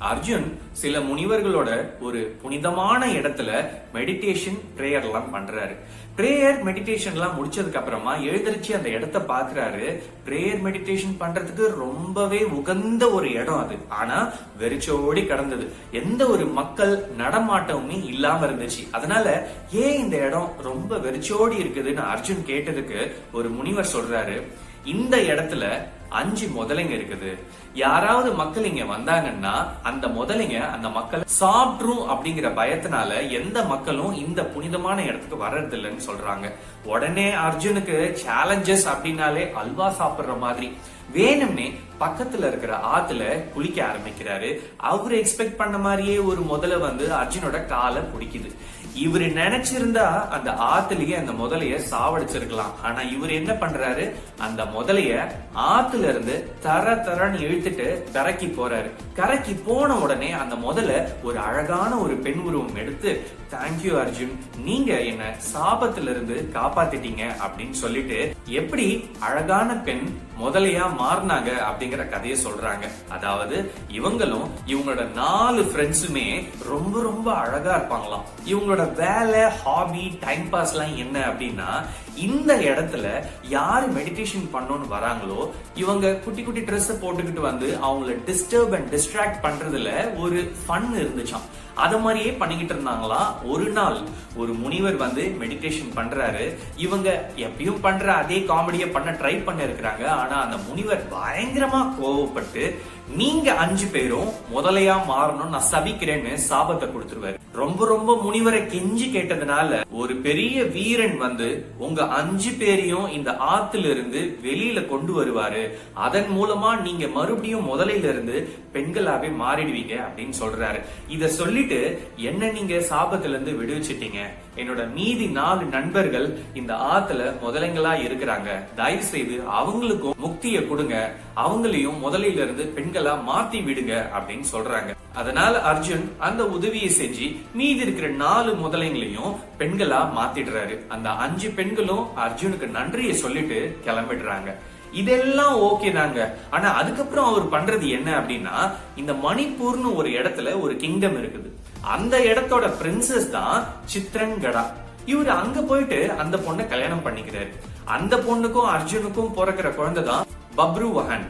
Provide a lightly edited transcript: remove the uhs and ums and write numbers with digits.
அர்ஜுன் சில முனிவர்களோட ஒரு புனிதமான இடத்துல மெடிடேஷன் பிரேயர் எல்லாம் பண்றாரு. பிரேயர் மெடிடேஷன் எல்லாம் முடிச்சதுக்கு அப்புறமா எழுந்திருச்சு அந்த இடத்த பாக்குறாரு. பிரேயர் மெடிடேஷன் பண்றதுக்கு ரொம்பவே உகந்த ஒரு இடம் அது. ஆனா வெறிச்சோடி கடந்தது. எந்த ஒரு மக்கள் நடமாட்டமுமே இல்லாம இருந்துச்சு. அதனால ஏன் இந்த இடம் ரொம்ப வெறிச்சோடி இருக்குதுன்னு அர்ஜுன் கேட்டதுக்கு ஒரு முனிவர் சொல்றாரு, இந்த இடத்துல 5 முதலைங்க இருக்குது. யாராவது மக்கள் இங்க வந்தாங்கன்னா அந்த முதலைங்க அந்த மக்கள் சாப்பிட்ரும் அப்படிங்கிற பயத்தினால எந்த மக்களும் இந்த புனிதமான இடத்துக்கு வர்றது இல்லைன்னு சொல்றாங்க. உடனே அர்ஜுனுக்கு சேலஞ்சஸ் அப்படின்னாலே அல்வா சாப்பிடுற மாதிரி வேணும்னே பக்கத்துல இருக்கிற ஆத்துல குளிக்க ஆரம்பிக்கிறாரு. அவரு எக்ஸ்பெக்ட் பண்ண மாதிரியே ஒரு முதலை வந்து அர்ஜுனோட காலை பிடிக்குது. இவரு நினைச்சிருந்தா அந்த ஆத்துலயே அந்த முதலைய சாவடிச்சிருக்கலாம். ஆனா இவர் என்ன பண்றாரு, அந்த முதலைய ஆத்துல இருந்து தரன்னு இழுத்துட்டு கரைக்கு போறாரு. கரைக்கு போன உடனே அந்த முதல்ல ஒரு அழகான ஒரு பெண் உருவம் எடுத்து, தேங்க்யூ அர்ஜுன், நீங்க என்ன சாபத்துல இருந்து காப்பாத்திட்டீங்க அப்படின்னு சொல்லிட்டு எப்படி அழகான பெண் முதலையா மாறினாங்க அப்படிங்கிற கதையை சொல்றாங்க. அதாவது இவங்களும் இவங்களோட 4 ஃப்ரெண்ட்ஸுமே ரொம்ப ரொம்ப அழகா இருப்பாங்களாம். இவங்களோட வேலை, ஹாபி, டைம் பாஸ் எல்லாம் என்ன அப்படின்னா, இந்த இடத்துல யாரு மெடிடேஷன் பண்ணணும்னு வராங்களோ இவங்க குட்டி குட்டி ட்ரெஸ் போட்டுக்கிட்டு வந்து அவங்கள டிஸ்டர்ப் அண்ட் டிஸ்ட்ராக்ட் பண்றதுல ஒரு ஃபன் இருந்துச்சாம். அத மாதிரியே பண்ணிக்கிட்டு இருந்தாங்களா. ஒரு நாள் ஒரு முனிவர் வந்து மெடிடேஷன் பண்றாரு. இவங்க எப்பயும் பண்ற அதே காமெடியை பண்ண ட்ரை பண்ண இருக்கிறாங்க. ஆனா அந்த முனிவர் பயங்கரமா கோவப்பட்டு, நீங்க 5 பேரும் முதலையா மாறணும், நான் சபிக்கிறேன்னு சாபத்தை கொடுத்துருவாரு. ரொம்ப ரொம்ப முனிவரை கெஞ்சி கேட்டதுனால ஒரு பெரிய வீரன் வந்து உங்க 5 பேரையும் இந்த ஆத்துல இருந்து வெளியில கொண்டு வருவாரு. அதன் மூலமா நீங்க மறுபடியும் முதலையில இருந்து பெண்களாவே மாறிடுவீங்க அப்படின்னு சொல்றாரு. இத சொல்லிட்டு, என்ன நீங்க சாபத்துல இருந்து விடுவிச்சிட்டீங்க, என்னோட மீதி 4 நண்பர்கள் இந்த ஆத்துல முதலைங்களா இருக்கிறாங்க, தயவு செய்து அவங்களுக்கும் முக்திய கொடுங்க, அவங்களையும் முதலையில இருந்து பெண்களா மாத்தி விடுங்க அப்படின்னு சொல்றாங்க. அதனால அர்ஜுன் அந்த உதவியை செஞ்சு மீதி இருக்கிற 4 முதலைங்களையும் பெண்களா மாத்திடுறாரு. அந்த 5 பெண்களும் அர்ஜுனுக்கு நன்றியை சொல்லிட்டு கிளம்பிடுறாங்க. இதெல்லாம் ஓகே தாங்க. ஆனா அதுக்கப்புறம் அவர் பண்றது என்ன அப்படின்னா, இந்த மணிப்பூர்னு ஒரு இடத்துல ஒரு கிங்டம் இருக்குது. அந்த இடத்தோட பிரின்சஸ் தான் சித்ரங்கடா. இவரு அங்க போயிட்டு அந்த பொண்ணை கல்யாணம் பண்ணிக்கிறாரு. அந்த பொண்ணுக்கும் அர்ஜுனுக்கும் பிறக்கிற குழந்தை தான் பப்ருவஹன்.